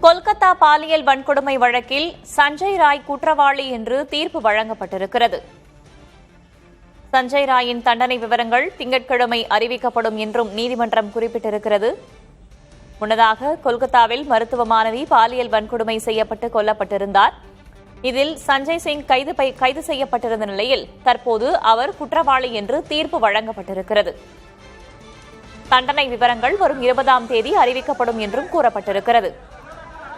கொல்கத்தா பாலியல் வன்கொடுமை வழக்கில் சஞ்சய் ராய் குற்றவாளி என்று தீர்ப்பு வழங்கப்பட்டிருக்கிறது. சஞ்சய் ராயின் தண்டனை விவரங்கள் திங்கட்கிழமை அறிவிக்கப்படும் என்றும் நீதிமன்றம் குறிப்பிட்டிருக்கிறது. முன்னதாக கொல்கத்தாவில் மருத்துவ மாணவி பாலியல் வன்கொடுமை செய்யப்பட்டு கொல்லப்பட்டிருந்தார். இதில் சஞ்சய் சிங் கைது செய்யப்பட்டிருந்த நிலையில் தற்போது அவர் குற்றவாளி என்று தீர்ப்பு வழங்கப்பட்டிருக்கிறது. தண்டனை விவரங்கள் வரும் 20ஆம் தேதி அறிவிக்கப்படும் என்றும் கூறப்பட்டிருக்கிறது.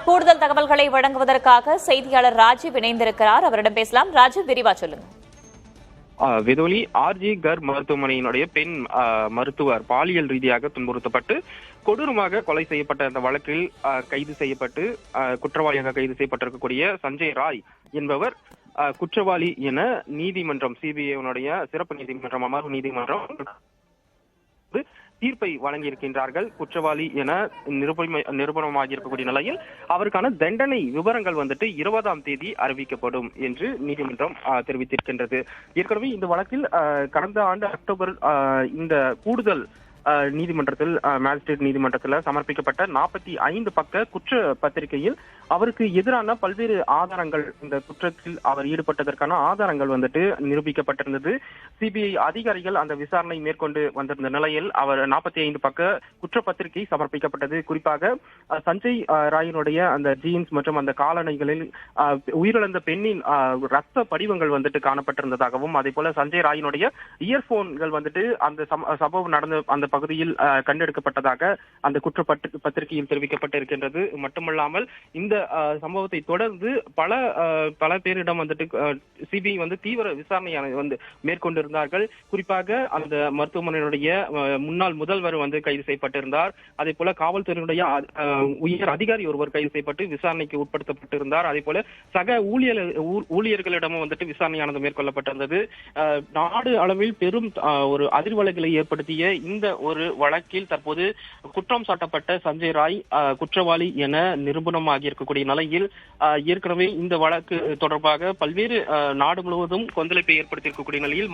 கூடுதல் தகவல்களை வழங்குவதற்காக செய்தியாளர் ராஜீவ் இணைந்திருக்கிறார். அவரிடம் பேசலாம். ராஜீவ், விரிவா சொல்லுங்க. விதோலி ஆர்ஜி கர் மருத்துவமனையினுடைய பெண் மருத்துவர் பாலியல் ரீதியாக துன்புறுத்தப்பட்டு கொடூரமாக கொலை செய்யப்பட்ட அந்த வழக்கில் கைது செய்யப்பட்டு குற்றவாளியாக கைது செய்யப்பட்டிருக்கக்கூடிய சஞ்சய் ராய் என்பவர் குற்றவாளி என நீதிமன்றம், சிபிஐனுடைய சிறப்பு நீதிமன்றம், அமர்வு நீதிமன்றம் தீர்ப்பை வழங்கியிருக்கின்றார்கள். குற்றவாளி என நிரூபணமாகி இருக்கக்கூடிய நிலையில் அவருக்கான தண்டனை விவரங்கள் 20ஆம் தேதி அறிவிக்கப்படும் என்று நீதிமன்றம் தெரிவித்திருக்கின்றது. ஏற்கனவே இந்த வழக்கில் கடந்த ஆண்டு அக்டோபர் இந்த கூடுதல் நீதிமன்றத்தில், மேஜிஸ்ட்ரேட் நீதிமன்றத்தில் சமர்ப்பிக்கப்பட்ட 45 பக்க குற்ற பத்திரிகையில் அவருக்கு எதிரான பல்வேறு ஆதாரங்கள், இந்த குற்றத்தில் அவர் ஈடுபட்டதற்கான ஆதாரங்கள் நிரூபிக்கப்பட்டிருந்தது. சிபிஐ அதிகாரிகள் அந்த விசாரணை மேற்கொண்டு வந்திருந்த நிலையில் அவர் 45 பக்க குற்றப்பத்திரிகை சமர்ப்பிக்கப்பட்டது. குறிப்பாக சஞ்சய் ராயினுடைய அந்த ஜீன்ஸ் மற்றும் அந்த காலணிகளில் உயிரிழந்த பெண்ணின் ரத்த படிவங்கள் காணப்பட்டிருந்ததாகவும், அதே போல சஞ்சய் ராயினுடைய இயர்போன்கள் அந்த சம்பவம் நடந்த அந்த பகுதியில் கண்டெடுக்கப்பட்டதாக அந்த குற்ற பத்திரிகையில் தெரிவிக்கப்பட்டிருக்கின்றது. மட்டுமல்லாமல் இந்த சம்பவத்தை தொடர்ந்து பல பேரிடம் சிபிஐ தீவிர விசாரணையான மேற்கொண்டிருந்தார்கள். குறிப்பாக அந்த மருத்துவமனையினுடைய முன்னாள் முதல்வர் கைது செய்யப்பட்டிருந்தார். அதே போல காவல்துறையினுடைய உயர் அதிகாரி ஒருவர் கைது செய்யப்பட்டு விசாரணைக்கு உட்படுத்தப்பட்டிருந்தார். அதே போல சக ஊழியர்களிடமும் விசாரணையானது மேற்கொள்ளப்பட்டிருந்தது. நாடு அளவில் பெரும் ஒரு அதிர்வலைகளை ஏற்படுத்திய இந்த ஒரு வழக்கில் தற்போது குற்றம் சாட்டப்பட்ட சஞ்சய் ராய் குற்றவாளி என நிரூபணமாகி இருக்கக்கூடிய நிலையில் ஏற்கனவே இந்த வழக்கு தொடர்பாக பல்வேறு நாடு முழுவதும் கொந்தளிப்பை ஏற்படுத்தியிருக்கக்கூடிய நிலையில்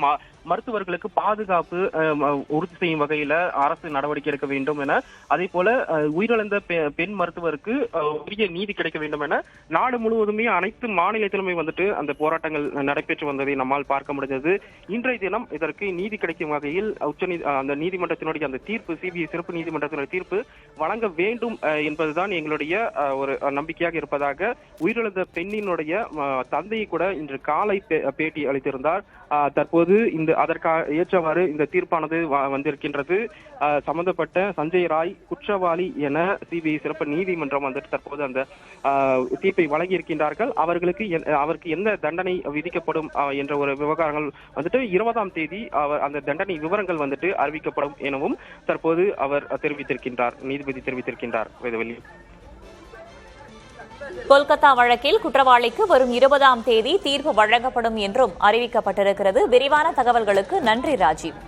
மருத்துவர்களுக்கு பாதுகாப்பு உறுதி செய்யும் வகையில அரசு நடவடிக்கை எடுக்க வேண்டும் என, அதே போல உயிரிழந்த பெண் மருத்துவருக்கு உரிய நீதி கிடைக்க வேண்டும் என நாடு முழுவதுமே அனைத்து மாநிலத்திலுமே அந்த போராட்டங்கள் நடைபெற்று வந்ததை நம்மால் பார்க்க முடிந்தது. இன்றைய தினம் இதற்கு நீதி கிடைக்கும் வகையில் அந்த நீதிமன்றத்தினுடைய அந்த தீர்ப்பு, சிபிஐ சிறப்பு நீதிமன்றத்தினுடைய தீர்ப்பு வழங்க வேண்டும் என்பதுதான் எங்களுடைய ஒரு நம்பிக்கையாக இருப்பதாக உயிரிழந்த பெண்ணினுடைய தந்தையை கூட இன்று காலை பேட்டி அளித்திருந்தார். தற்போது அதற்காக ஏற்றவாறு இந்த தீர்ப்பானது வந்திருக்கின்றது. சம்பந்தப்பட்ட சஞ்சய் ராய் குற்றவாளி என சிபிஐ சிறப்பு நீதிமன்றம் தற்போது அந்த தீர்ப்பை வழங்கியிருக்கின்றார்கள். அவருக்கு எந்த தண்டனை விதிக்கப்படும் என்ற ஒரு விவகாரங்கள் 20ஆம் தேதி அந்த தண்டனை விவரங்கள் அறிவிக்கப்படும் எனவும் தற்போது அவர் தெரிவித்திருக்கின்றார், நீதிபதி தெரிவித்திருக்கின்றார். கொல்கத்தா வழக்கில் குற்றவாளிக்கு வரும் 20ஆம் தேதி தீர்ப்பு வழங்கப்படும் என்றும் அறிவிக்கப்பட்டிருக்கிறது. விரிவான தகவல்களுக்கு நன்றி ராஜீவ்.